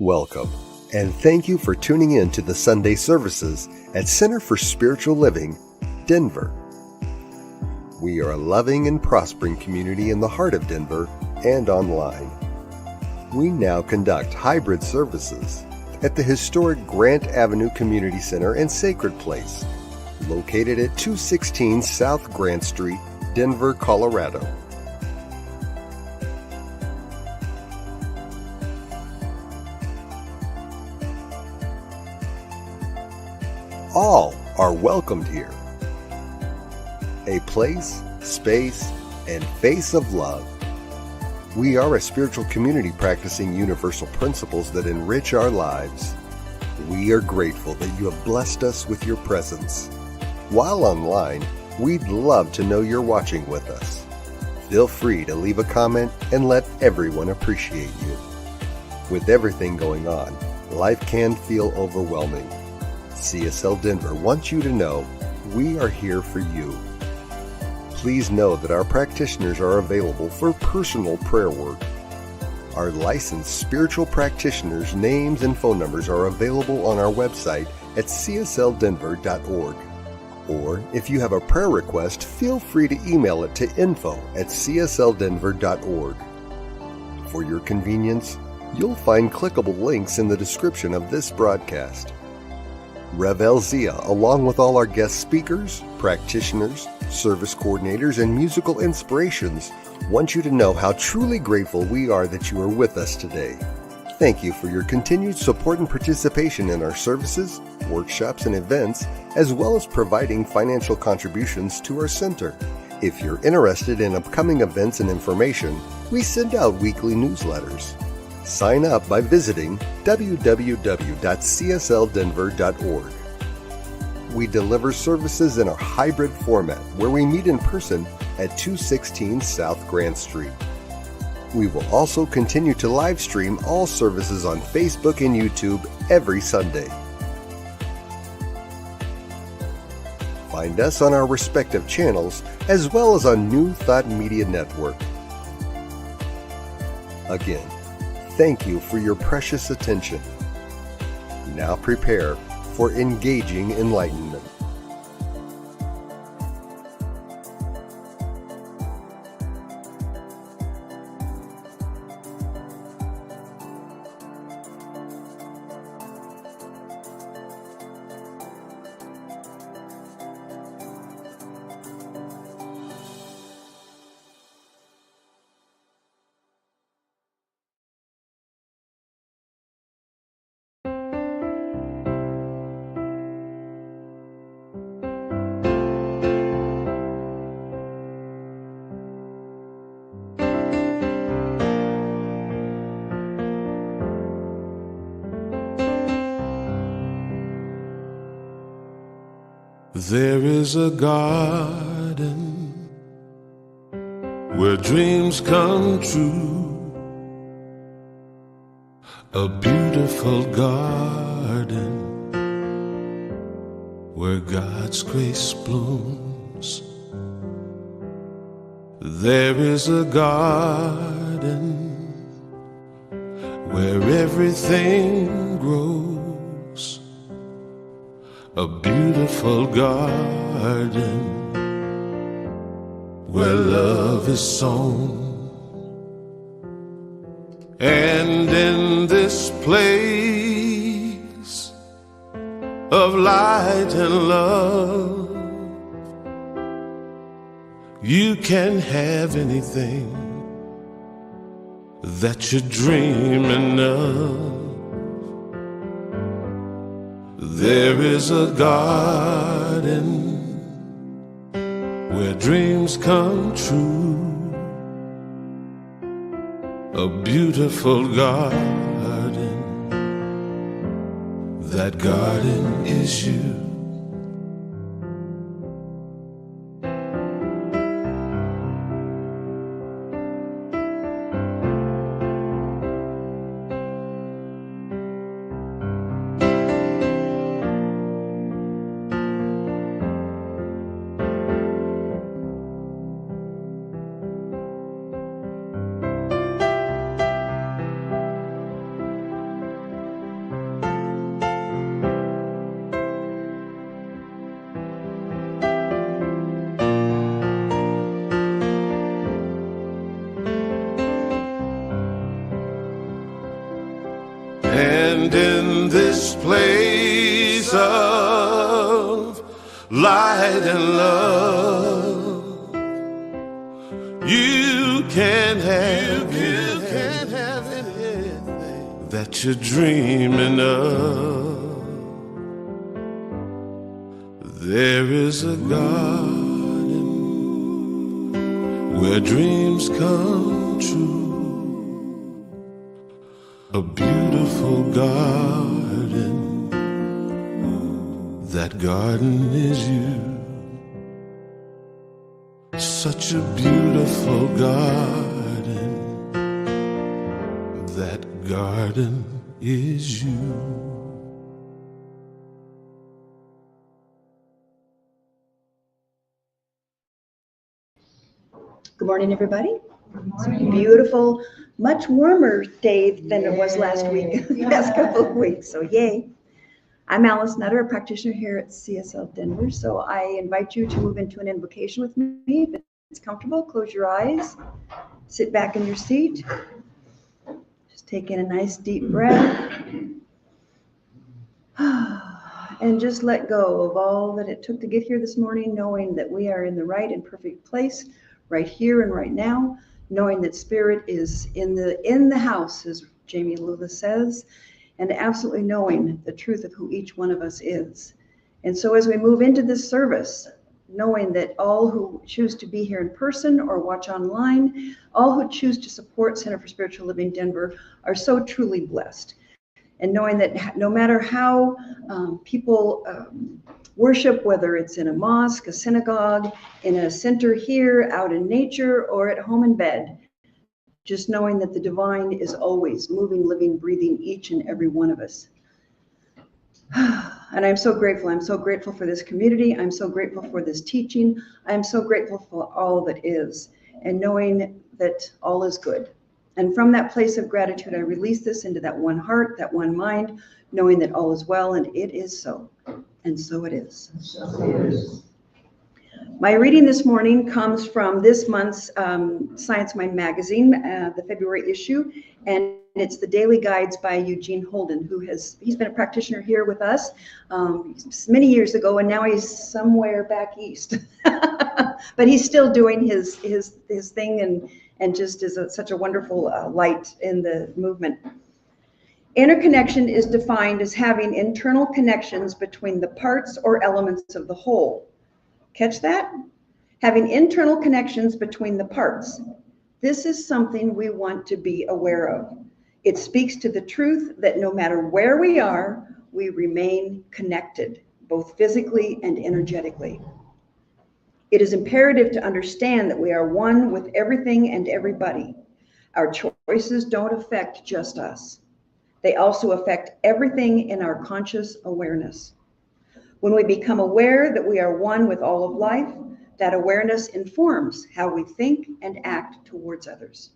Welcome, and thank you for tuning in to the Sunday services at Center for Spiritual Living, Denver. We are a loving and prospering community in the heart of Denver and online. We now conduct hybrid services at the historic Grant Avenue Community Center and Sacred Place, located at 216 South Grant Street, Denver, Colorado. All are welcomed here. A place, space, and face of love. We are a spiritual community practicing universal principles that enrich our lives. We are grateful that you have blessed us with your presence. While online, we'd love to know you're watching with us. Feel free to leave a comment and let everyone appreciate you. With everything going on, life can feel overwhelming. CSL Denver wants you to know we are here for you. Please know that our practitioners are available for personal prayer work. Our licensed spiritual practitioners' names and phone numbers are available on our website at csldenver.org. Or if you have a prayer request, feel free to email it to info@csldenver.org. For your convenience, you'll find clickable links in the description of this broadcast. Rev Elzia, along with all our guest speakers, practitioners, service coordinators, and musical inspirations, want you to know how truly grateful we are that you are with us today. Thank you for your continued support and participation in our services, workshops, and events, as well as providing financial contributions to our center. If you're interested in upcoming events and information, we send out weekly newsletters. Sign up by visiting www.csldenver.org. We deliver services in a hybrid format where we meet in person at 216 South Grant Street. We will also continue to live stream all services on Facebook and YouTube every Sunday. Find us on our respective channels as well as on New Thought Media Network. Again, thank you for your precious attention. Now prepare for engaging enlightenment. There is a garden where dreams come true, a beautiful garden where God's grace blooms. There is a garden where everything grows, a beautiful garden where love is sown. And in this place of light and love, you can have anything that you're dreaming of. There is a garden where dreams come true, a beautiful garden. That garden is you. light and love. You can't have anything that you're dreaming of. There is a garden where dreams come true, a beautiful garden. That garden is you. Such a beautiful garden. That garden is you. Good morning, everybody. It's a beautiful, much warmer day than it was last week, the past couple of weeks, so yay. I'm Alice Nutter, a practitioner here at CSL Denver, so I invite you to move into an invocation with me. If it's comfortable, close your eyes, sit back in your seat, just take in a nice deep breath, and just let go of all that it took to get here this morning, knowing that we are in the right and perfect place, right here and right now, knowing that Spirit is in the house, as Jami Lula says, and absolutely knowing the truth of who each one of us is. And so as we move into this service, knowing that all who choose to be here in person or watch online, all who choose to support Center for Spiritual Living Denver are so truly blessed. And knowing that no matter how people worship, whether it's in a mosque, a synagogue, in a center here, out in nature, or at home in bed, just knowing that the divine is always moving, living, breathing each and every one of us. And I'm so grateful. I'm so grateful for this community. I'm so grateful for this teaching. I'm so grateful for all that is, and knowing that all is good. And from that place of gratitude, I release this into that one heart, that one mind, knowing that all is well, and it is so. And so it is. So it is. My reading this morning comes from this month's Science Mind magazine, the February issue, and it's the Daily Guides by Eugene Holden, he's been a practitioner here with us many years ago, and now he's somewhere back east. But he's still doing his thing and just is such a wonderful light in the movement. Interconnection is defined as having internal connections between the parts or elements of the whole. Catch that? Having internal connections between the parts. This is something we want to be aware of. It speaks to the truth that no matter where we are, we remain connected, both physically and energetically. It is imperative to understand that we are one with everything and everybody. Our choices don't affect just us. They also affect everything in our conscious awareness. When we become aware that we are one with all of life, that awareness informs how we think and act towards others.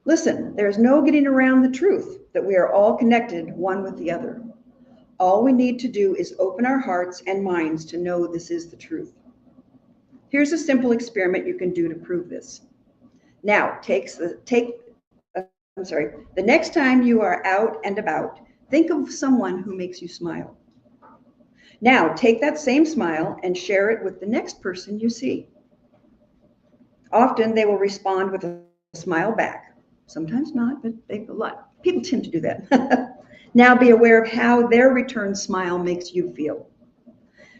Listen, there's no getting around the truth that we are all connected one with the other. All we need to do is open our hearts and minds to know this is the truth. Here's a simple experiment you can do to prove this. Now, the next time you are out and about, think of someone who makes you smile. Now, take that same smile and share it with the next person you see. Often they will respond with a smile back. Sometimes not, but people tend to do that. Now be aware of how their return smile makes you feel.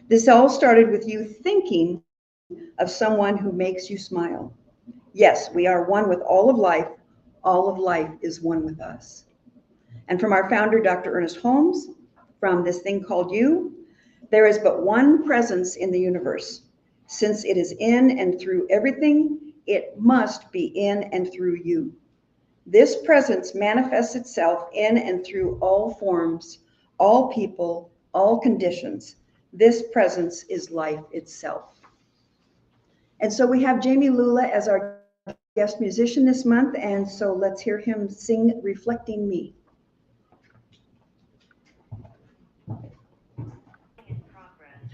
This all started with you thinking of someone who makes you smile. Yes, we are one with all of life. All of life is one with us. And from our founder, Dr. Ernest Holmes, from this thing called you, there is but one presence in the universe. Since it is in and through everything, it must be in and through you. This presence manifests itself in and through all forms, all people, all conditions. This presence is life itself. And so we have Jami Lula as our guest musician this month, and so let's hear him sing Reflecting Me.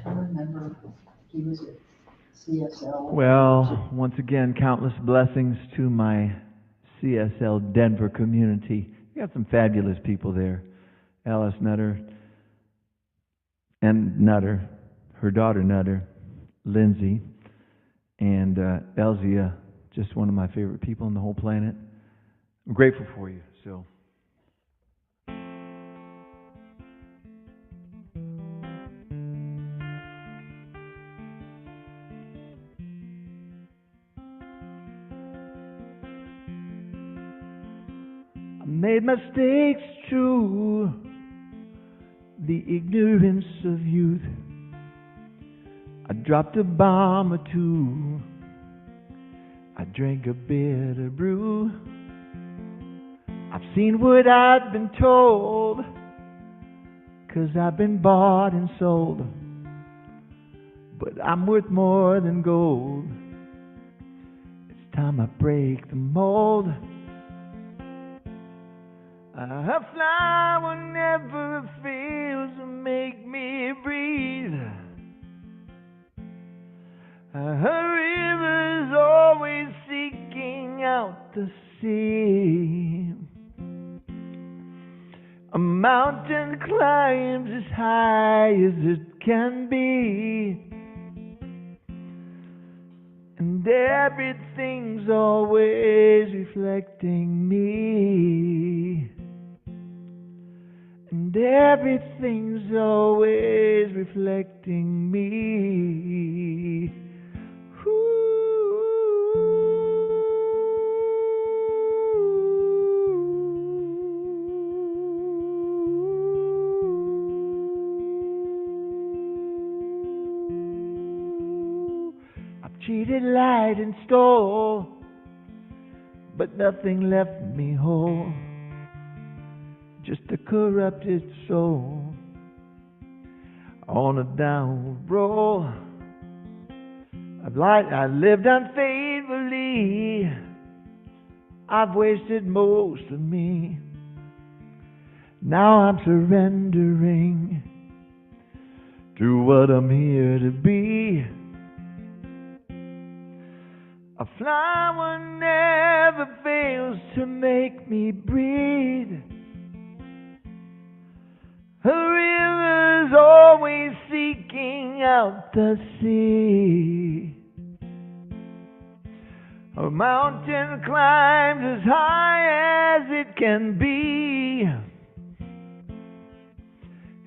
I remember he was at CSL. Well, once again, countless blessings to my CSL Denver community. We got some fabulous people there. Alice Nutter and Nutter, her daughter Nutter, Lindsay, and Elzia, just one of my favorite people on the whole planet. I'm grateful for you, so. I made mistakes, true, the ignorance of youth. I dropped a bomb or two. I drank a bitter brew. I've seen what I've been told, 'cause I've been bought and sold. But I'm worth more than gold. It's time I break the mold. A flower never fails to make me breathe. A river's always seeking out the sea. A mountain climbs as high as it can be. And everything's always reflecting me. And everything's always reflecting me. I've cheated, lied, and stole, but nothing left me whole. Just a corrupted soul on a downward roll. I've lied, I lived unfaithfully. I've wasted most of me. Now I'm surrendering to what I'm here to be. A flower never fails to make me breathe. A river's always seeking out the sea. A mountain climbs as high as it can be.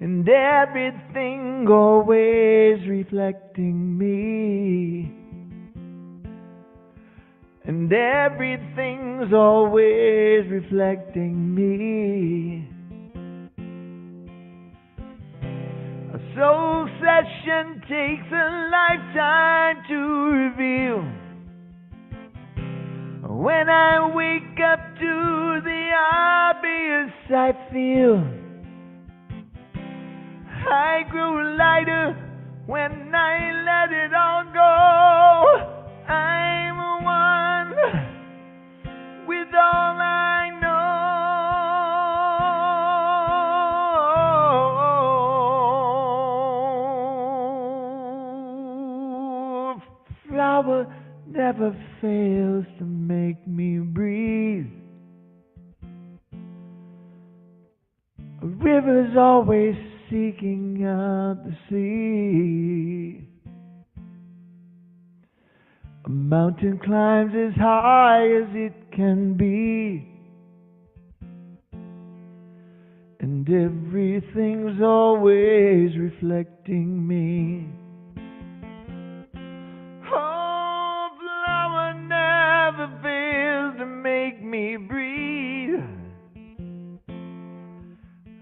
And everything always reflecting me. And everything's always reflecting me. A soul session takes a lifetime to reveal. When I wake up to the obvious I feel, I grow lighter when I let it all go. I'm one with all I know. Flower never fails to make me breathe. A river's always seeking out the sea. A mountain climbs as high as it can be. And everything's always reflecting me. Oh, flower never fails to make me breathe.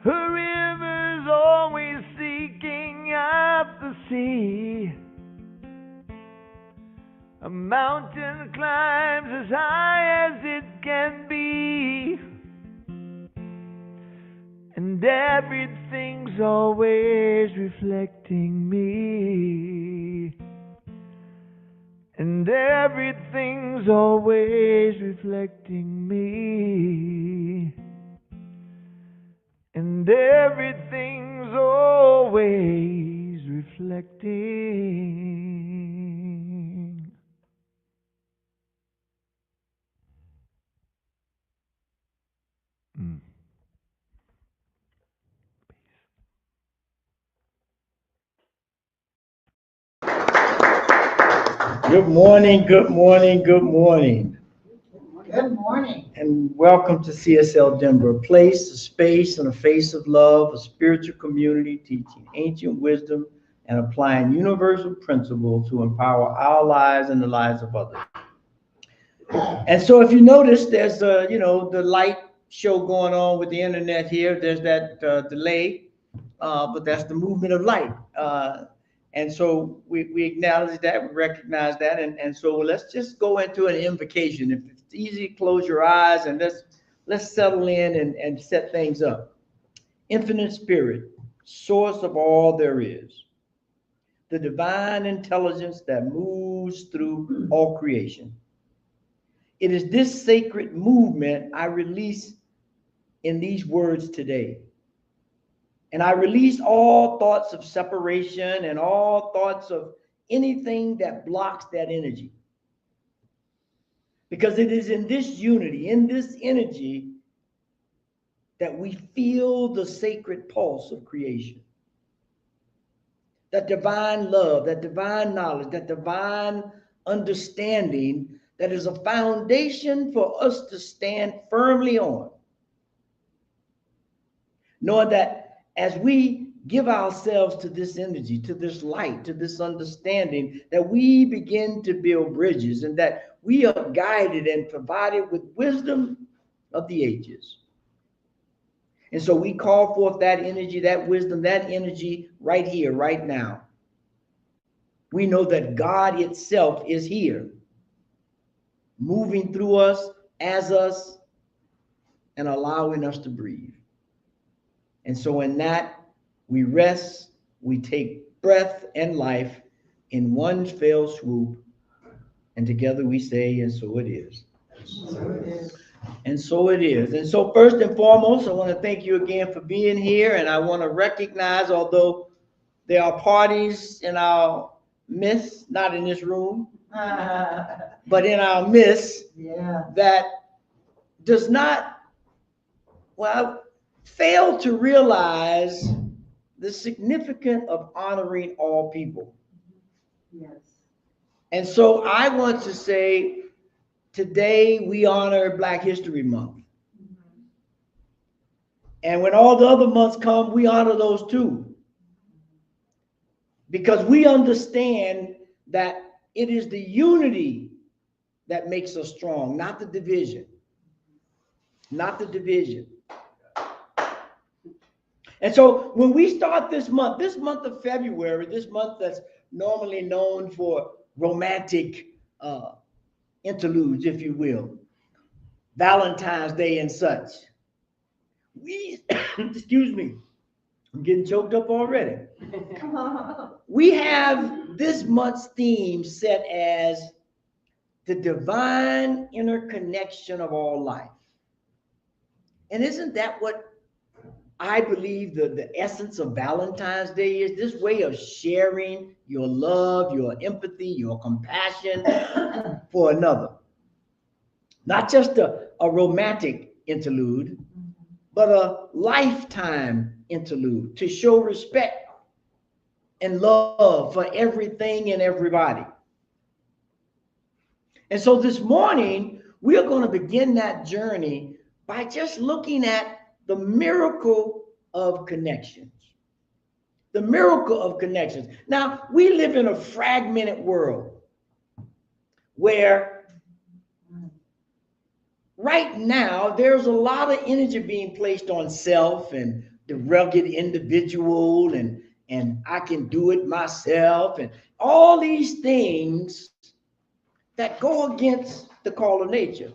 A river's always seeking out the sea. A mountain climbs as high as it can be. And everything's always reflecting me. And everything's always reflecting me. And everything's always reflecting. Mm. Good morning, good morning, good morning. Good morning. And welcome to CSL Denver, a place, a space, and a face of love, a spiritual community teaching ancient wisdom and applying universal principles to empower our lives and the lives of others. And so if you notice, there's the light show going on with the internet here. There's that delay, but that's the movement of light. And so we acknowledge that, we recognize that. And so let's just go into an invocation. If it's easy, close your eyes and let's settle in and set things up. Infinite Spirit, source of all there is, the divine intelligence that moves through all creation. It is this sacred movement I release in these words today. And I release all thoughts of separation and all thoughts of anything that blocks that energy. Because it is in this unity, in this energy, that we feel the sacred pulse of creation. That divine love, that divine knowledge, that divine understanding that is a foundation for us to stand firmly on. Knowing that as we give ourselves to this energy, to this light, to this understanding, that we begin to build bridges and that we are guided and provided with wisdom of the ages. And so we call forth that energy, that wisdom, that energy right here, right now. We know that God itself is here, moving through us, as us, and allowing us to breathe. And so in that, we rest, we take breath and life in one fell swoop, and together we say, and so it is. So it is. And so it is. And so first and foremost, I want to thank you again for being here, and I want to recognize, although there are parties in our midst, not in this room, but in our midst, that does not, fail to realize the significance of honoring all people. Yes. And so I want to say today we honor Black History Month. And when all the other months come, we honor those too. Because we understand that it is the unity that makes us strong, not the division. Not the division. And so when we start this month of February, this month that's normally known for romantic interludes, if you will, Valentine's Day and such, we, excuse me, I'm getting choked up already. Come on. We have this month's theme set as the divine interconnection of all life. And isn't that what I believe the essence of Valentine's Day is? This way of sharing your love, your empathy, your compassion for another. Not just a romantic interlude, but a lifetime interlude to show respect and love for everything and everybody. And so this morning, we are going to begin that journey by just looking at the miracle of connections. The miracle of connections. Now, we live in a fragmented world where right now there's a lot of energy being placed on self and the rugged individual and I can do it myself and all these things that go against the call of nature.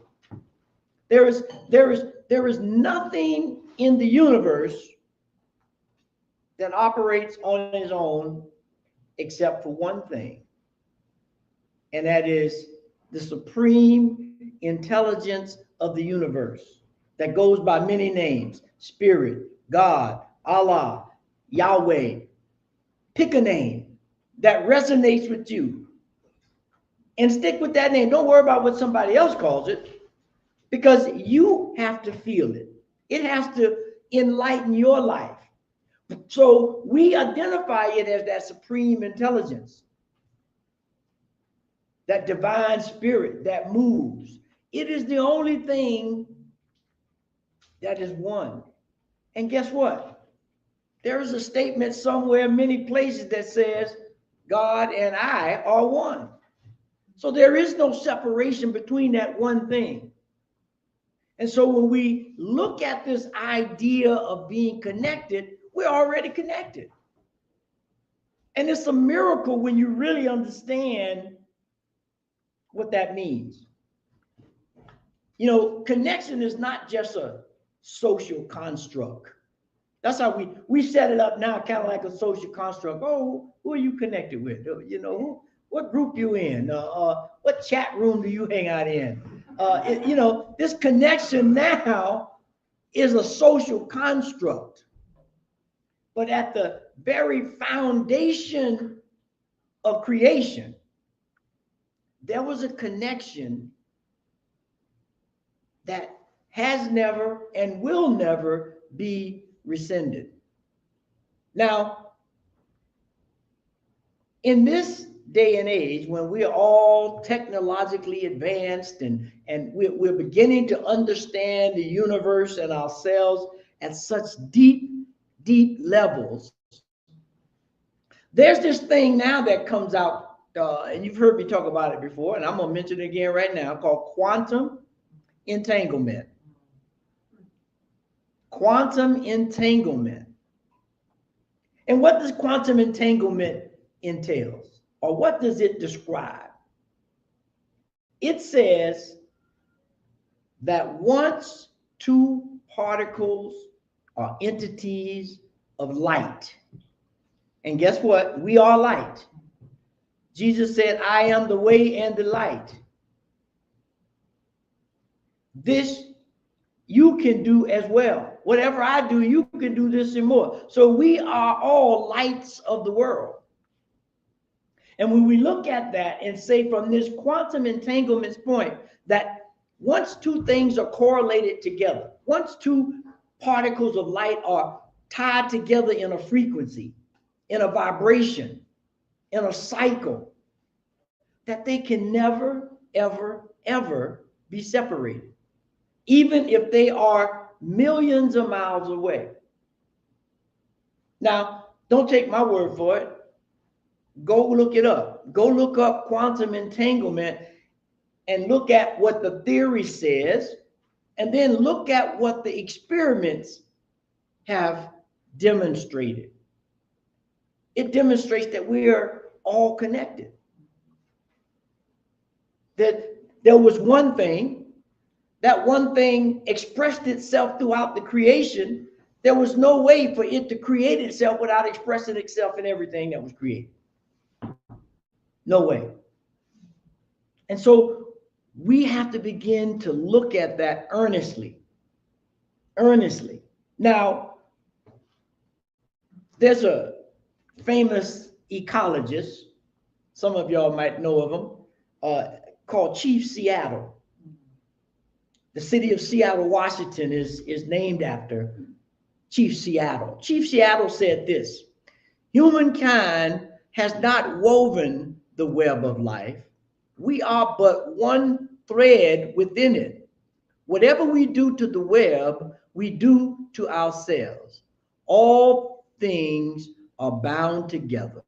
There is nothing in the universe that operates on its own except for one thing, and that is the supreme intelligence of the universe that goes by many names: Spirit, God, Allah, Yahweh. Pick a name that resonates with you and stick with that name. Don't worry about what somebody else calls it, because you have to feel it. It has to enlighten your life. So we identify it as that supreme intelligence. that divine spirit that moves. It is the only thing that is one. And guess what? There is a statement somewhere, many places, that says God and I are one. So there is no separation between that one thing. And so when we look at this idea of being connected, we're already connected. And it's a miracle when you really understand what that means. You know, connection is not just a social construct. That's how we set it up now, kind of like a social construct. Oh, who are you connected with? You know, what group you in? What chat room do you hang out in? You know, this connection now is a social construct. But at the very foundation of creation, there was a connection that has never and will never be rescinded. Now, in this day and age, when we are all technologically advanced and we're beginning to understand the universe and ourselves at such deep levels, there's this thing now that comes out, and you've heard me talk about it before, and I'm going to mention it again right now, called quantum entanglement. Quantum entanglement. And what does quantum entanglement entail? Or what does it describe? It says that once two particles or entities of light, and guess what? We are light. Jesus said, I am the way and the light. This you can do as well. Whatever I do, you can do this and more. So we are all lights of the world. And when we look at that and say from this quantum entanglement point, that once two things are correlated together, once two particles of light are tied together in a frequency, in a vibration, in a cycle, that they can never, ever, ever be separated, even if they are millions of miles away. Now, don't take my word for it. Go look it up. Go look up quantum entanglement and look at what the theory says, and then look at what the experiments have demonstrated. It demonstrates that we are all connected. That there was one thing, that one thing expressed itself throughout the creation. There was no way for it to create itself without expressing itself in everything that was created. No way. And so we have to begin to look at that earnestly. Earnestly. Now, there's a famous ecologist, some of y'all might know of him, called Chief Seattle. The city of Seattle, Washington is named after Chief Seattle. Chief Seattle said this: humankind has not woven the web of life. We are but one thread within it. Whatever we do to the web, we do to ourselves. All things are bound together.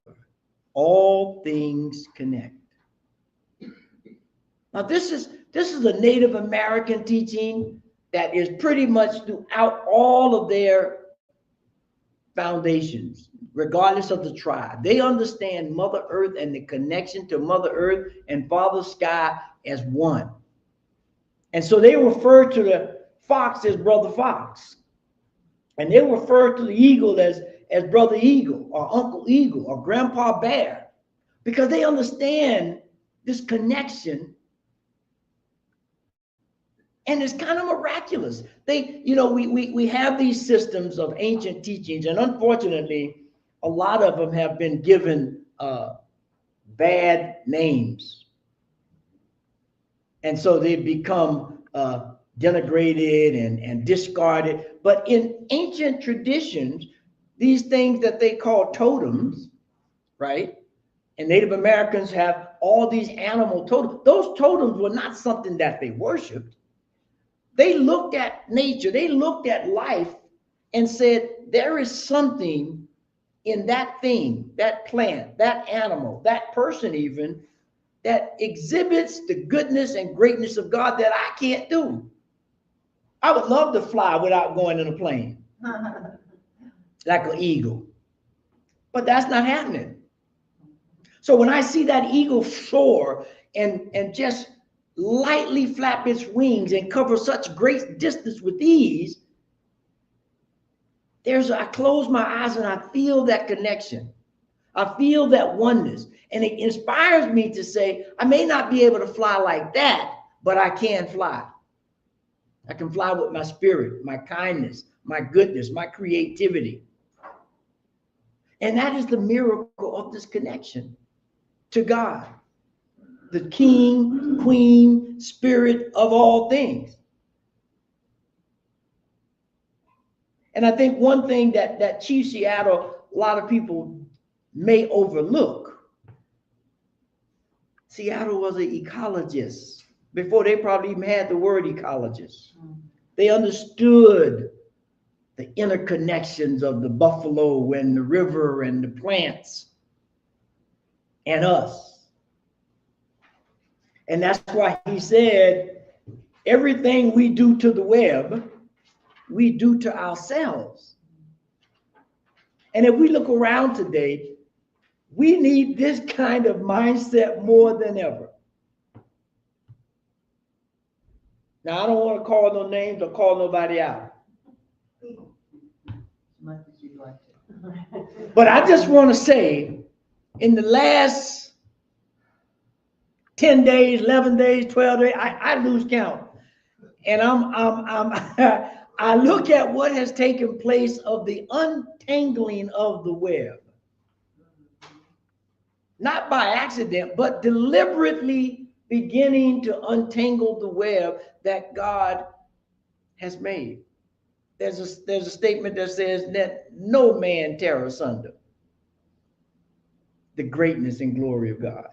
All things connect. Now, this is a Native American teaching that is pretty much throughout all of their foundations, regardless of the tribe. They understand Mother Earth and the connection to Mother Earth and Father Sky as one. And so they refer to the fox as Brother Fox. And they refer to the eagle as Brother Eagle or Uncle Eagle or Grandpa Bear, because they understand this connection. And it's kind of miraculous. We have these systems of ancient teachings, and unfortunately, a lot of them have been given bad names. And so they've become denigrated and discarded. But in ancient traditions, these things that they call totems, right? And Native Americans have all these animal totems. Those totems were not something that they worshiped. They looked at nature, they looked at life and said, there is something in that thing, that plant, that animal, that person even, that exhibits the goodness and greatness of God that I can't do. I would love to fly without going in a plane, like an eagle. But that's not happening. So when I see that eagle soar and just lightly flap its wings and cover such great distance with ease, I close my eyes and I feel that connection. I feel that oneness. And it inspires me to say, I may not be able to fly like that, but I can fly. I can fly with my spirit, my kindness, my goodness, my creativity. And that is the miracle of this connection to God, the King, Queen, Spirit of all things. And I think one thing that Chief Seattle, a lot of people may overlook, Seattle was an ecologist before they probably even had the word ecologist. They understood the interconnections of the buffalo and the river and the plants and us. And that's why he said, everything we do to the web, we do to ourselves. And if we look around today, we need this kind of mindset more than ever. Now, I don't want to call no names or call nobody out. But I just want to say, in the last 10 days, 11 days, 12 days, I lose count. And I look at what has taken place of the untangling of the web. Not by accident, but deliberately beginning to untangle the web that God has made. There's a statement that says that no man tear asunder the greatness and glory of God.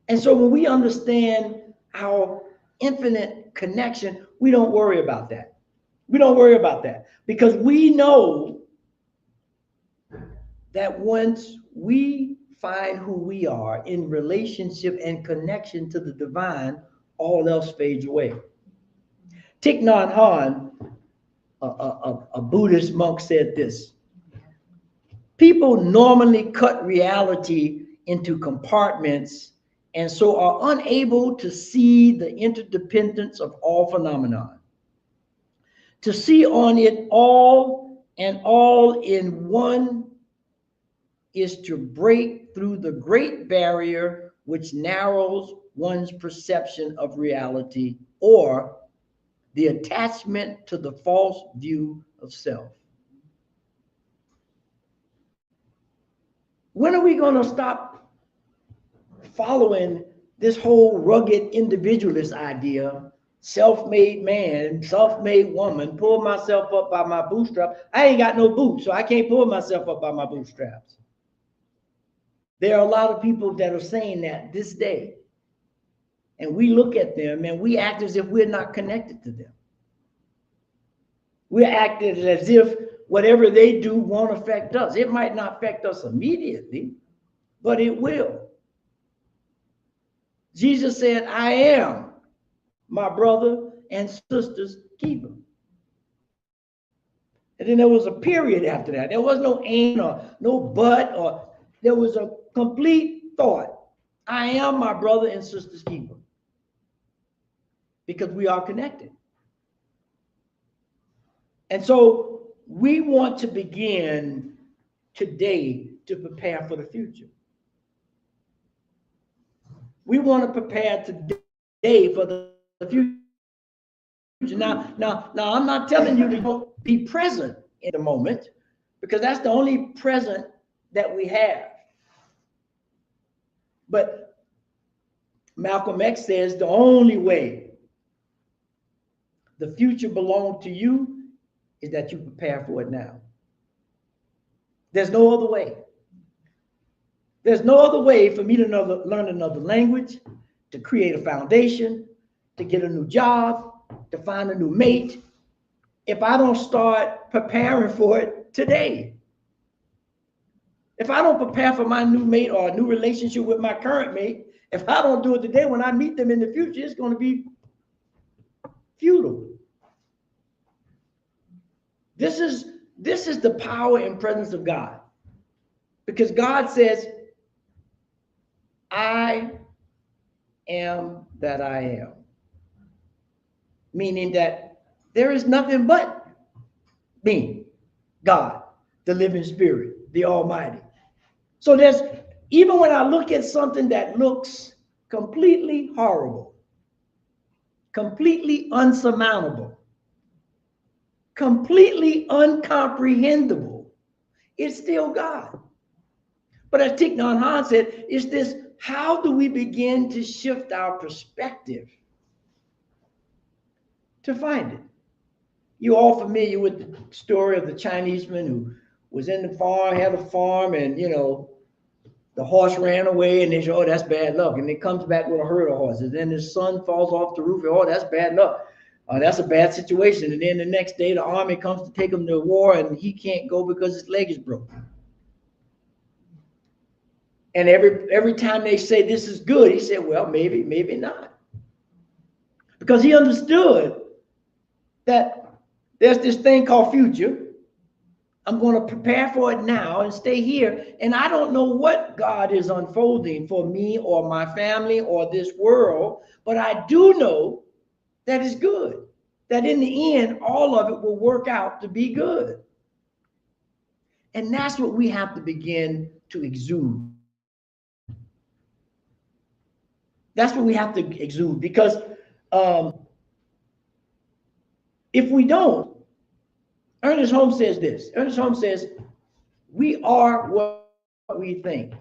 And so when we understand our infinite connection, we don't worry about that. We don't worry about that because we know that once we find who we are in relationship and connection to the divine, all else fades away. Thich Nhat Hanh, a Buddhist monk, said this: people normally cut reality into compartments and so are unable to see the interdependence of all phenomena. To see on it all and all in one is to break through the great barrier which narrows one's perception of reality, or the attachment to the false view of self. When are we going to stop following this whole rugged individualist idea? Self-made man, self-made woman, pull myself up by my bootstraps. I ain't got no boots, so I can't pull myself up by my bootstraps. There are a lot of people that are saying that this day. And we look at them and we act as if we're not connected to them. We're acting as if whatever they do won't affect us. It might not affect us immediately, but it will. Jesus said, I am my brother and sister's keeper. And then there was a period after that. There was no and or no but, or there was a complete thought. I am my brother and sister's keeper. Because we are connected. And so we want to begin today to prepare for the future. We want to prepare today for the future. Now, I'm not telling you to be present in the moment, because that's the only present that we have. But Malcolm X says the only way the future belongs to you is that you prepare for it now. There's no other way. There's no other way for me to learn another language, to create a foundation, to get a new job, to find a new mate, if I don't start preparing for it today. If I don't prepare for my new mate or a new relationship with my current mate, if I don't do it today, when I meet them in the future, it's going to be futile. This is the power and presence of God. Because God says, I am that I am. Meaning that there is nothing but me, God, the living spirit, the Almighty. So there's, even when I look at something that looks completely horrible, completely unsurmountable, completely uncomprehendable, it's still God. But as Thich Nhat Hanh said, it's this, how do we begin to shift our perspective to find it? You're all familiar with the story of the Chineseman who was in the farm, had a farm, and the horse ran away, and they say, oh, that's bad luck. And he comes back with a herd of horses. Then his son falls off the roof, and oh, that's bad luck. That's a bad situation. And then the next day, the army comes to take him to war, and he can't go because his leg is broken. And every time they say this is good, he said, well, maybe, maybe not. Because he understood that there's this thing called future. I'm going to prepare for it now and stay here. And I don't know what God is unfolding for me or my family or this world, but I do know that it's good. That in the end, all of it will work out to be good. And that's what we have to begin to exude. That's what we have to exude, because if we don't, Ernest Holmes says this. Ernest Holmes says, we are what we think.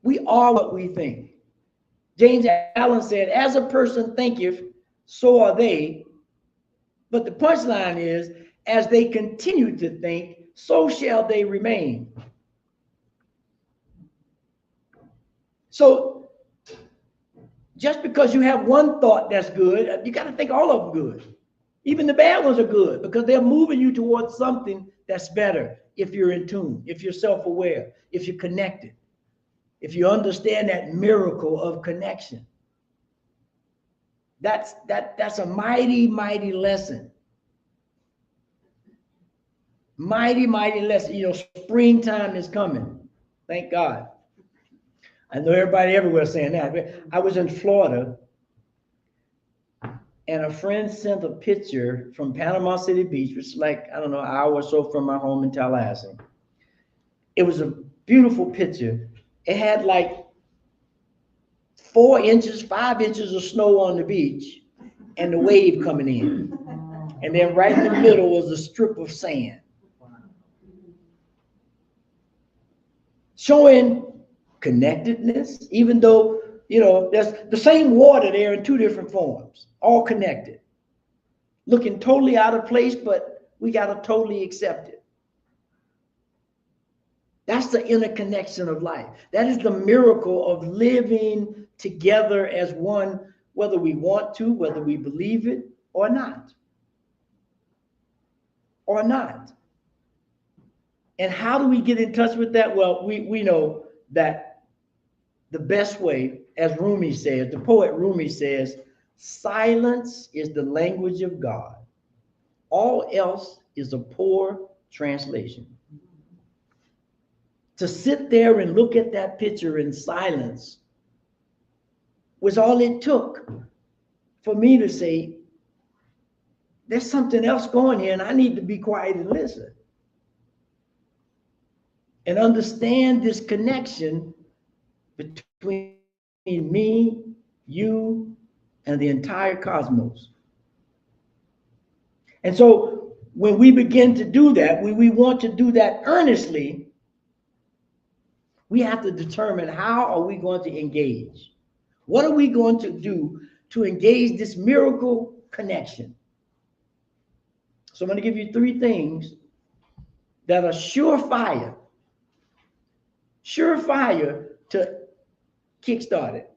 We are what we think. James Allen said, as a person thinketh, so are they. But the punchline is, as they continue to think, so shall they remain. So just because you have one thought that's good, you got to think all of them good. Even the bad ones are good because they're moving you towards something that's better if you're in tune, if you're self-aware, if you're connected, if you understand that miracle of connection. That's a mighty, mighty lesson. Mighty, mighty lesson. Springtime is coming. Thank God. I know everybody everywhere saying that. I was in Florida, and a friend sent a picture from Panama City Beach, which is like, I don't know, an hour or so from my home in Tallahassee. It was a beautiful picture. It had like 4 inches, 5 inches of snow on the beach and the wave coming in. And then right in the middle was a strip of sand. Showing connectedness, even though, there's the same water there in 2 different forms, all connected. Looking totally out of place, but we got to totally accept it. That's the interconnection of life. That is the miracle of living together as one, whether we want to, whether we believe it or not. Or not. And how do we get in touch with that? Well, we know that the best way, as Rumi says, the poet Rumi says, silence is the language of God. All else is a poor translation. To sit there and look at that picture in silence was all it took for me to say, there's something else going here and I need to be quiet and listen. And understand this connection between me, you, and the entire cosmos. And so when we begin to do that, when we want to do that earnestly, we have to determine how are we going to engage? What are we going to do to engage this miracle connection? So I'm going to give you 3 things that are surefire to kickstart it.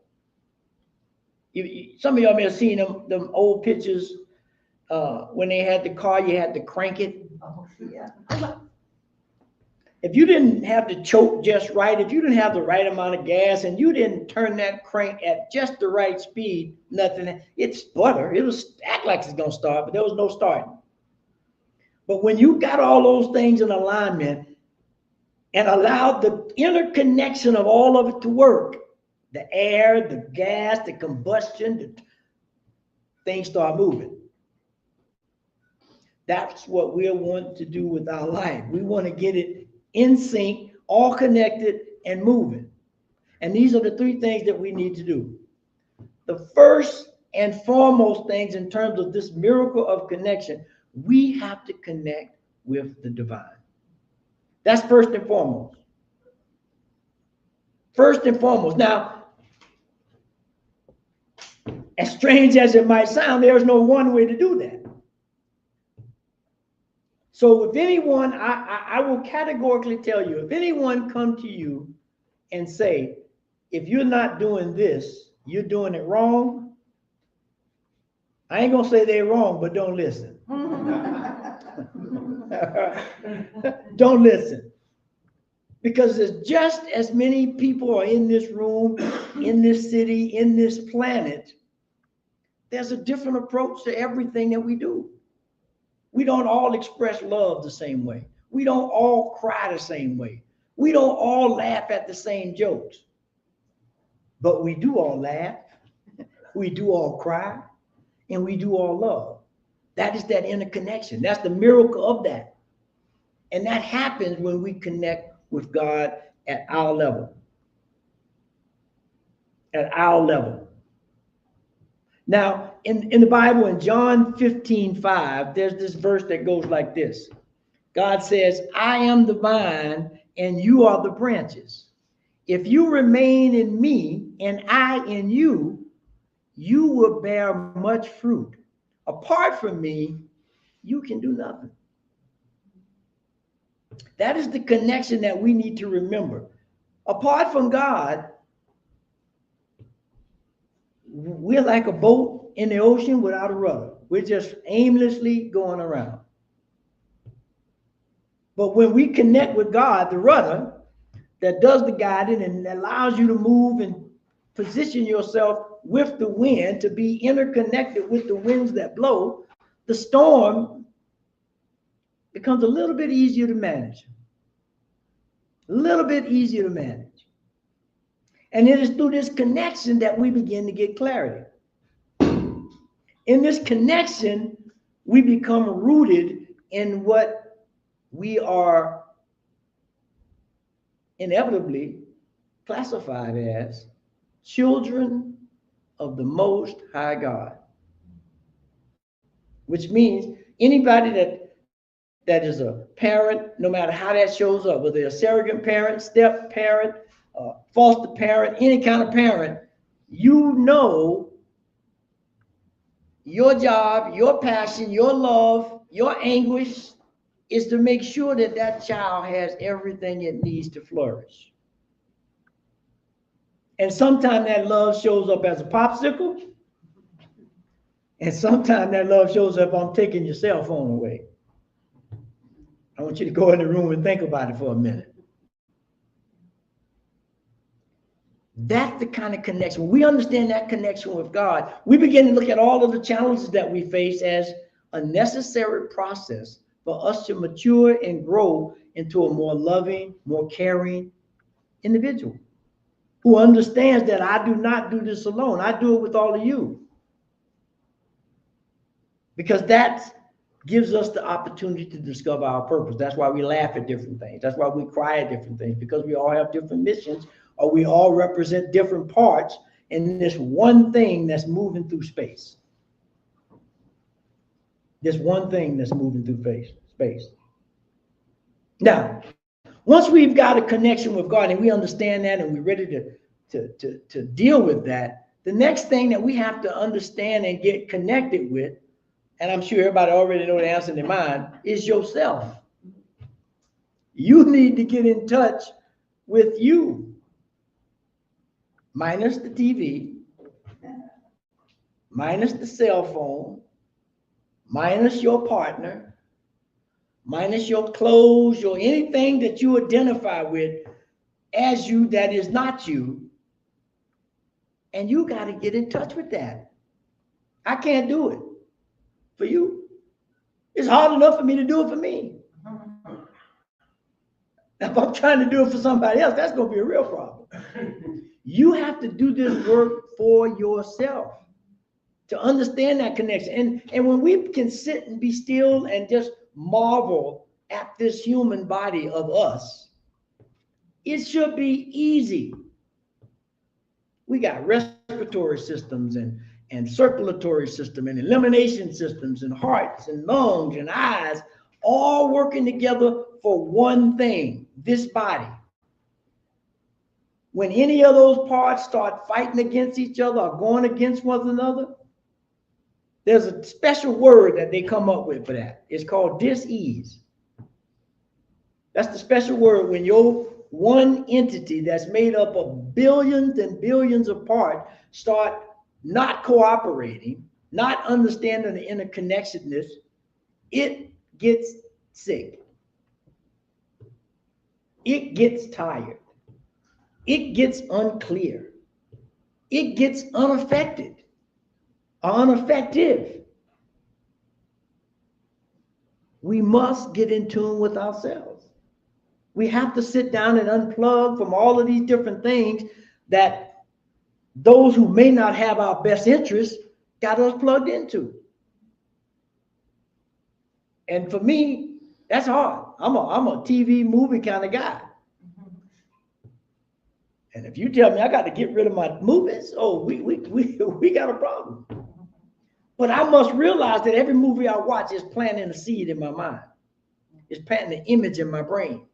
Some of y'all may have seen them old pictures when they had the car, you had to crank it. Oh, yeah. If you didn't have the choke just right, if you didn't have the right amount of gas, and you didn't turn that crank at just the right speed, nothing, it'd sputter. It'll act like it's gonna start, but there was no starting. But when you got all those things in alignment and allowed the interconnection of all of it to work, the air, the gas, the combustion, things start moving. That's what we want to do with our life. We want to get it in sync, all connected and moving. And these are the three things that we need to do. The first and foremost things in terms of this miracle of connection, we have to connect with the divine. That's first and foremost. First and foremost. Now, as strange as it might sound, there's no one way to do that. So if anyone, I will categorically tell you, if anyone come to you and say, if you're not doing this, you're doing it wrong, I ain't gonna say they're wrong, but don't listen. Don't listen. Because there's just as many people are in this room, in this city, in this planet. There's a different approach to everything that we do. We don't all express love the same way. We don't all cry the same way. We don't all laugh at the same jokes. But we do all laugh, we do all cry, and we do all love. That is that interconnection. That's the miracle of that. And that happens when we connect with God at our level. At our level. Now, in the Bible, in John 15:5, there's this verse that goes like this. God says, I am the vine and you are the branches. If you remain in me and I in you, you will bear much fruit. Apart from me, you can do nothing. That is the connection that we need to remember. Apart from God, we're like a boat in the ocean without a rudder. We're just aimlessly going around. But when we connect with God, the rudder that does the guiding and allows you to move and position yourself with the wind, to be interconnected with the winds that blow, the storm becomes a little bit easier to manage. A little bit easier to manage. And it is through this connection that we begin to get clarity. In this connection, we become rooted in what we are inevitably classified as children of the Most High God. Which means anybody that is a parent, no matter how that shows up, whether they're a surrogate parent, step parent, foster parent, any kind of parent, you know your job, your passion, your love, your anguish is to make sure that that child has everything it needs to flourish. And sometimes that love shows up as a popsicle, and sometimes that love shows up, I'm taking your cell phone away. I want you to go in the room and think about it for a minute. That's the kind of connection. When we understand that connection with God, we begin to look at all of the challenges that we face as a necessary process for us to mature and grow into a more loving, more caring individual who understands that I do not do this alone. I do it with all of you. Because that gives us the opportunity to discover our purpose. That's why we laugh at different things. That's why we cry at different things, because we all have different missions, or we all represent different parts in this one thing that's moving through space. This one thing that's moving through space. Now, once we've got a connection with God and we understand that and we're ready to deal with that, the next thing that we have to understand and get connected with, and I'm sure everybody already know the answer in their mind, is yourself. You need to get in touch with you, minus the TV, minus the cell phone, minus your partner, minus your clothes, your anything that you identify with as you that is not you. And you got to get in touch with that. I can't do it for you. It's hard enough for me to do it for me. If I'm trying to do it for somebody else, that's going to be a real problem. You have to do this work for yourself to understand that connection. And when we can sit and be still and just marvel at this human body of us, it should be easy. We got respiratory systems and circulatory system and elimination systems and hearts and lungs and eyes all working together for one thing, this body. When any of those parts start fighting against each other or going against one another, there's a special word that they come up with for that. It's called dis-ease. That's the special word when your one entity that's made up of billions and billions of parts start not cooperating, not understanding the interconnectedness, it gets sick. It gets tired. It gets unclear. It gets unaffected, ineffective. We must get in tune with ourselves. We have to sit down and unplug from all of these different things that those who may not have our best interests got us plugged into. And for me, that's hard. I'm a TV movie kind of guy. And if you tell me I got to get rid of my movies, oh, we got a problem. But I must realize that every movie I watch is planting a seed in my mind. It's planting an image in my brain.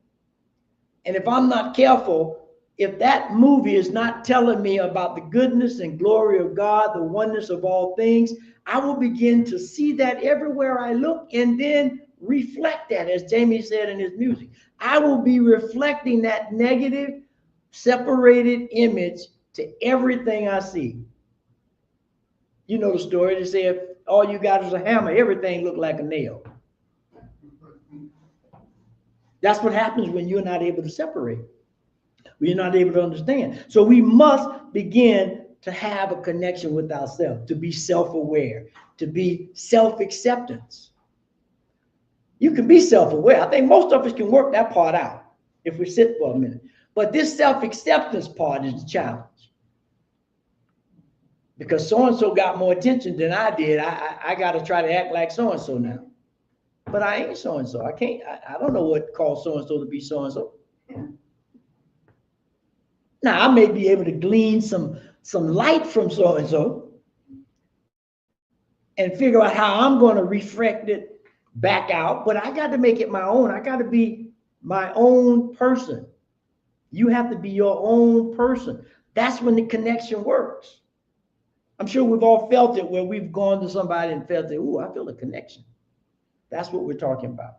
And if I'm not careful, if that movie is not telling me about the goodness and glory of God, the oneness of all things, I will begin to see that everywhere I look and then reflect that, as Jami said in his music. I will be reflecting that negative, separated image to everything I see. You know the story. They say if all you got is a hammer, everything look like a nail. That's what happens when you're not able to separate. When you're not able to understand. So we must begin to have a connection with ourselves, to be self-aware, to be self-acceptance. You can be self-aware. I think most of us can work that part out if we sit for a minute. But this self-acceptance part is the challenge. Because so-and-so got more attention than I did. I got to try to act like so-and-so now. But I ain't so-and-so. I don't know what calls so-and-so to be so-and-so. Now, I may be able to glean some light from so-and-so and figure out how I'm going to reflect it back out, but I got to make it my own. I got to be my own person. You have to be your own person. That's when the connection works. I'm sure we've all felt it where we've gone to somebody and felt that, ooh, I feel a connection. That's what we're talking about.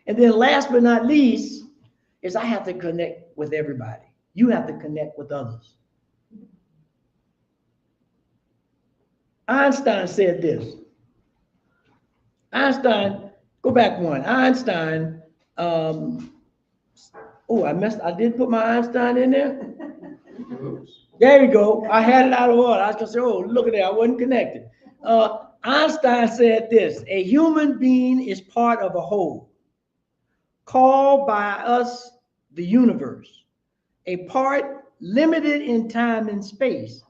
And then last but not least is I have to connect with everybody. You have to connect with others. Einstein said this. Einstein, go back one. Einstein, I did put my Einstein in there. There you go. I had it out of order. I was going to say, oh, look at that. I wasn't connected. Einstein said this: a human being is part of a whole, called by us the universe, a part limited in time and space.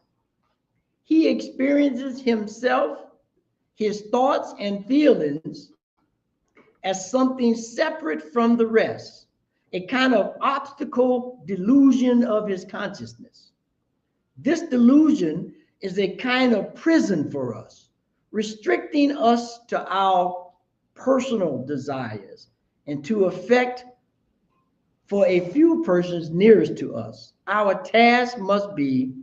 He experiences himself, his thoughts and feelings as something separate from the rest, a kind of optical delusion of his consciousness. This delusion is a kind of prison for us, restricting us to our personal desires and to effect for a few persons nearest to us. Our task must be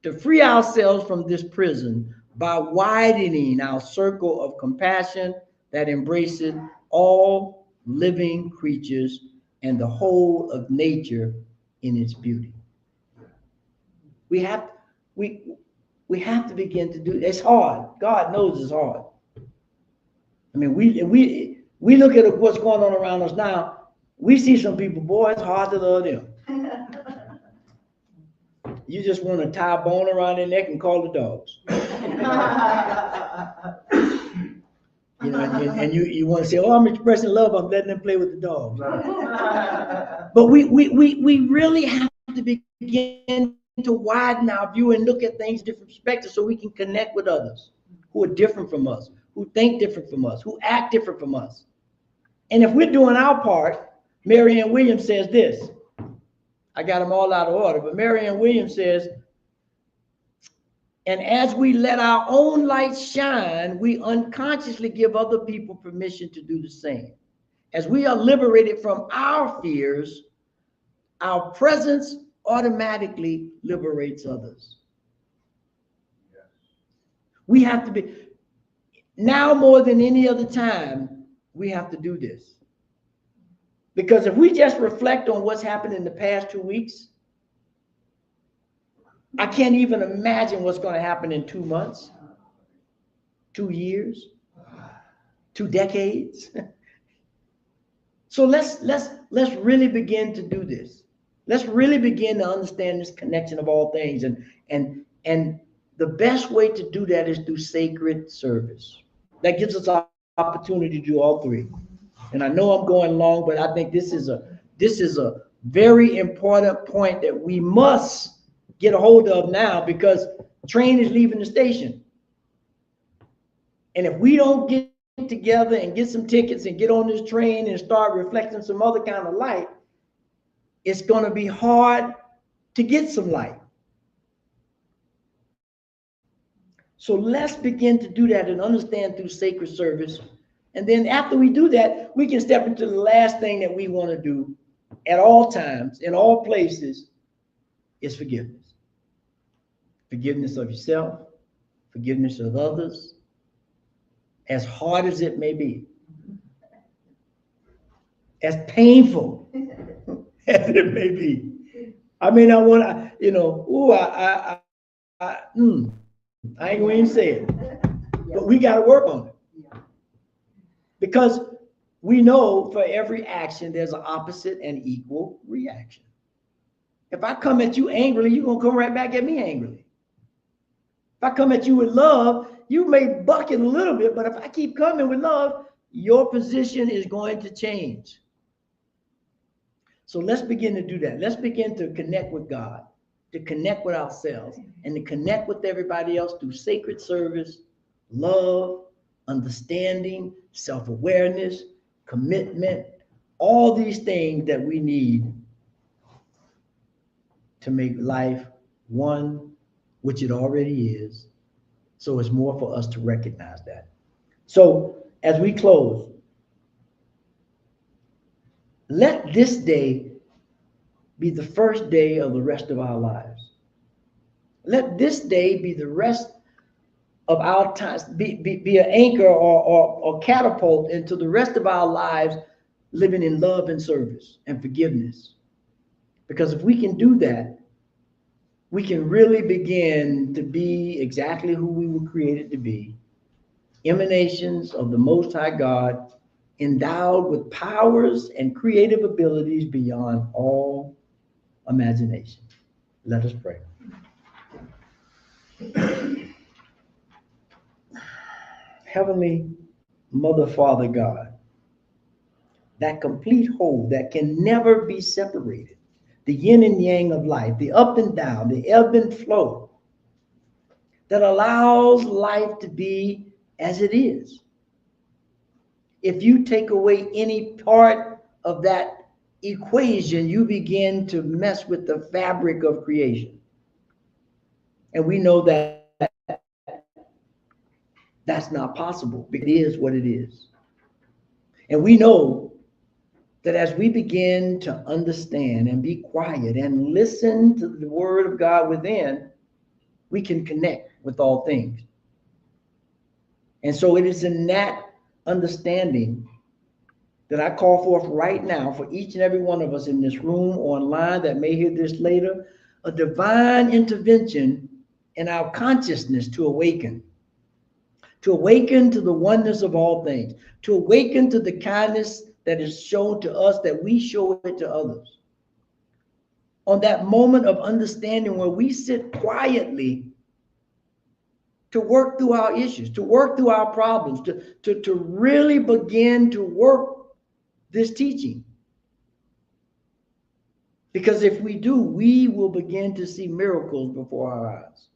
to free ourselves from this prison by widening our circle of compassion that embraces all living creatures and the whole of nature in its beauty. We have to begin to do it. It's hard. God knows it's hard. I mean, we look at what's going on around us now. We see some people, boy, it's hard to love them. You just want to tie a bone around their neck and call the dogs. You know, and you want to say, oh, I'm expressing love, I'm letting them play with the dogs. But we really have to begin to widen our view and look at things different perspectives so we can connect with others who are different from us, who think different from us, who act different from us. And if we're doing our part, Marianne Williams says this. I got them all out of order, but Marianne Williams says, and as we let our own light shine, we unconsciously give other people permission to do the same. As we are liberated from our fears, our presence automatically liberates others. We have to be, now more than any other time, we have to do this. Because if we just reflect on what's happened in the past 2 weeks, I can't even imagine what's going to happen in 2 months, 2 years, 2 decades. So let's really begin to do this. Let's really begin to understand this connection of all things. And the best way to do that is through sacred service. That gives us an opportunity to do all three. And I know I'm going long, but I think this is a very important point that we must get a hold of now, because train is leaving the station. And if we don't get together and get some tickets and get on this train and start reflecting some other kind of light, it's going to be hard to get some light. So let's begin to do that and understand through sacred service. And then after we do that, we can step into the last thing that we want to do at all times, in all places, is forgiveness. Forgiveness of yourself, forgiveness of others, as hard as it may be, as painful as it may be. I may not want to, you know, I ain't going to even say it, but we got to work on it. Because we know for every action, there's an opposite and equal reaction. If I come at you angrily, you're going to come right back at me angrily. If I come at you with love, you may buck it a little bit, but if I keep coming with love, your position is going to change. So let's begin to do that. Let's begin to connect with God, to connect with ourselves, and to connect with everybody else through sacred service, love, understanding, self-awareness, commitment, all these things that we need to make life one, which it already is. So it's more for us to recognize that. So as we close, let this day be the first day of the rest of our lives. Let this day be the rest of our time, be an anchor or catapult into the rest of our lives, living in love and service and forgiveness. Because if we can do that, we can really begin to be exactly who we were created to be, emanations of the Most High God, endowed with powers and creative abilities beyond all imagination. Let us pray. Heavenly Mother, Father God, that complete whole that can never be separated, the yin and yang of life, the up and down, the ebb and flow, that allows life to be as it is. If you take away any part of that equation, you begin to mess with the fabric of creation. And we know that that's not possible. It is what it is. And we know that as we begin to understand and be quiet and listen to the word of God within, we can connect with all things. And so it is in that understanding that I call forth right now for each and every one of us in this room or online that may hear this later, a divine intervention in our consciousness to awaken to the oneness of all things, to awaken to the kindness that is shown to us, that we show it to others. On that moment of understanding where we sit quietly to work through our issues, to work through our problems, to really begin to work this teaching. Because if we do, we will begin to see miracles before our eyes.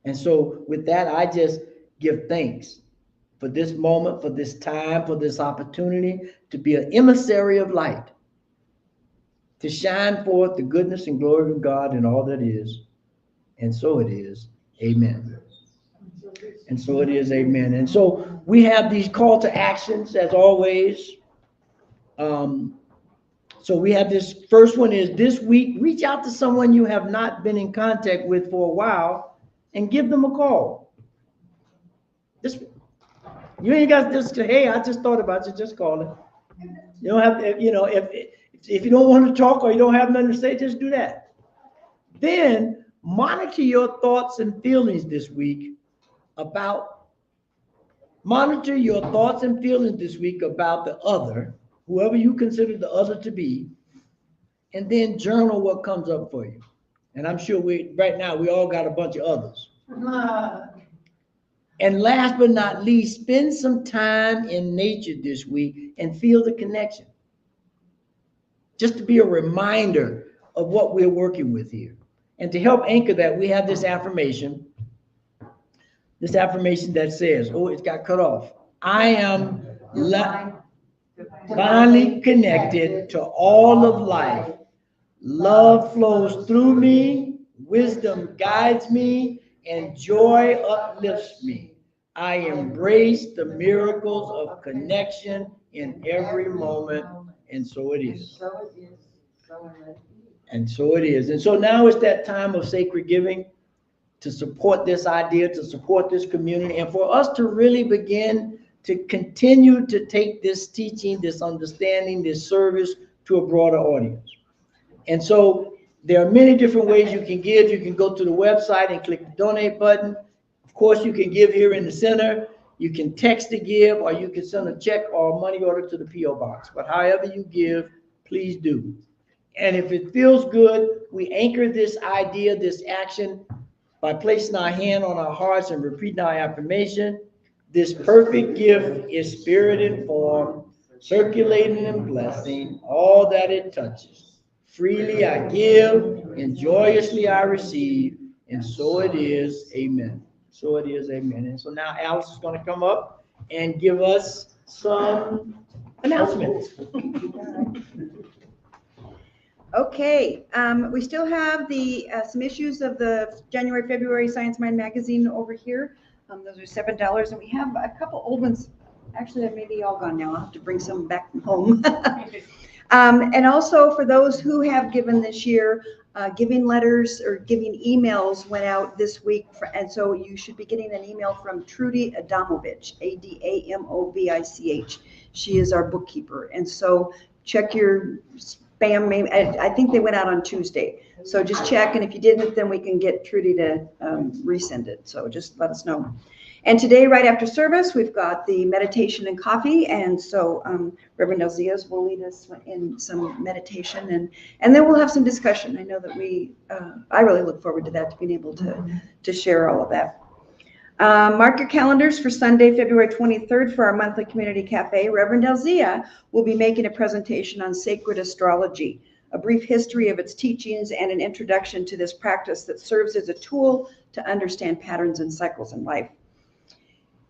And so with that, I just give thanks for this moment, for this time, for this opportunity to be an emissary of light, to shine forth the goodness and glory of God in all that is. And so it is. Amen. And so it is. Amen. And so we have these call to actions as always. So we have this first one is this week, reach out to someone you have not been in contact with for a while and give them a call. You ain't got just, hey, I just thought about you, just call it. You don't have to, if you don't want to talk or you don't have nothing to say, just do that. Then monitor your thoughts and feelings this week about the other, whoever you consider the other to be, and then journal what comes up for you. And I'm sure right now we all got a bunch of others. And last but not least, spend some time in nature this week and feel the connection. Just to be a reminder of what we're working with here. And to help anchor that, we have this affirmation that says, oh, it got cut off. I am divinely connected to all of life. Love flows through me, wisdom guides me, and joy uplifts me. I embrace the miracles of connection in every moment, and so it is. And so it is. And so now it's that time of sacred giving to support this idea, to support this community, and for us to really begin to continue to take this teaching, this understanding, this service to a broader audience. And so there are many different ways you can give. You can go to the website and click the donate button. Of course, you can give here in the center. You can text to give, or you can send a check or a money order to the P.O. box. But however you give, please do. And if it feels good, we anchor this idea, this action, by placing our hand on our hearts and repeating our affirmation. This perfect gift is spirit informed, circulating and blessing all that it touches. Freely I give, and joyously I receive, and so it is, amen. So it is, amen. And so now Alice is going to come up and give us some announcements. Okay, we still have some issues of the January, February Science Mind magazine over here. Those are $7, and we have a couple old ones. Actually, they may be all gone now. I'll have to bring some back from home. And also for those who have given this year, giving letters or giving emails went out this week. And so you should be getting an email from Trudy Adamovich, Adamovich. She is our bookkeeper. And so check your spam. Maybe, I think they went out on Tuesday. So just check. And if you didn't, then we can get Trudy to resend it. So just let us know. And today, right after service, we've got the meditation and coffee. And so Reverend Elzia will lead us in some meditation, and then we'll have some discussion. I know that I really look forward to that, to being able to share all of that. Mark your calendars for Sunday, February 23rd for our monthly community cafe. Reverend Elzia will be making a presentation on sacred astrology, a brief history of its teachings, and an introduction to this practice that serves as a tool to understand patterns and cycles in life.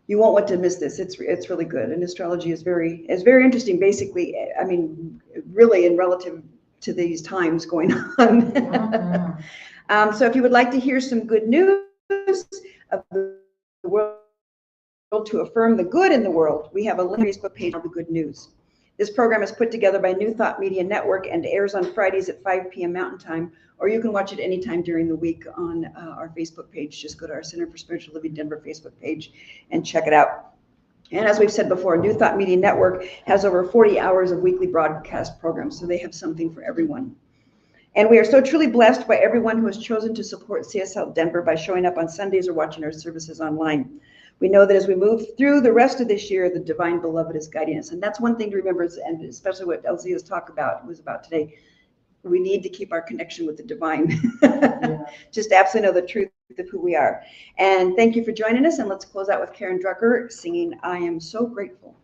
You won't want to miss this. It's really good. And astrology is very interesting. Basically, I mean, really in relative to these times going on. So if you would like to hear some good news of the world, to affirm the good in the world, we have a Facebook page on the good news. This program is put together by New Thought Media Network and airs on Fridays at 5 p.m. Mountain Time, or you can watch it anytime during the week on our Facebook page. Just go to our Center for Spiritual Living Denver Facebook page and check it out. And as we've said before, New Thought Media Network has over 40 hours of weekly broadcast programs, so they have something for everyone. And we are so truly blessed by everyone who has chosen to support CSL Denver by showing up on Sundays or watching our services online. We know that as we move through the rest of this year, the divine beloved is guiding us. And that's one thing to remember, and especially what Elzia's talk was about today. We need to keep our connection with the divine. Just absolutely know the truth of who we are. And thank you for joining us. And let's close out with Karen Drucker singing, I Am So Grateful.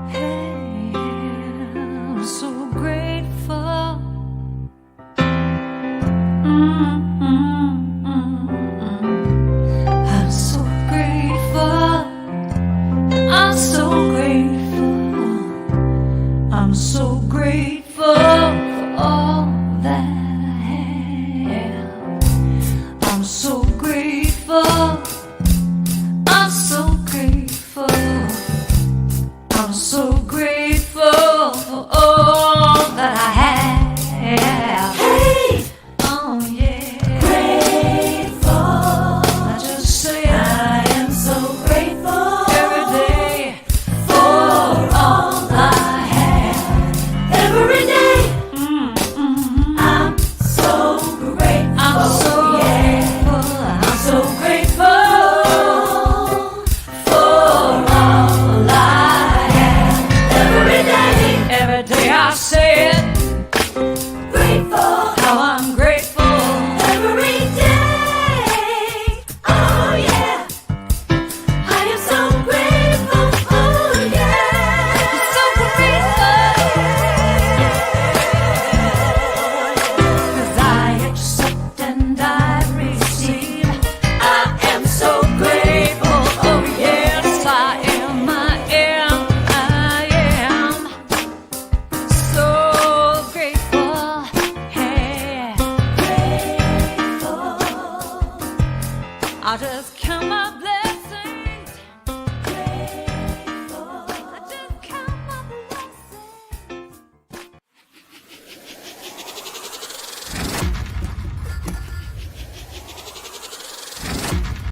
Hey, I'm so grateful. I'm so grateful. I'm so grateful. I'm so grateful for all that I have. I'm so grateful. I'm so grateful. I'm so grateful for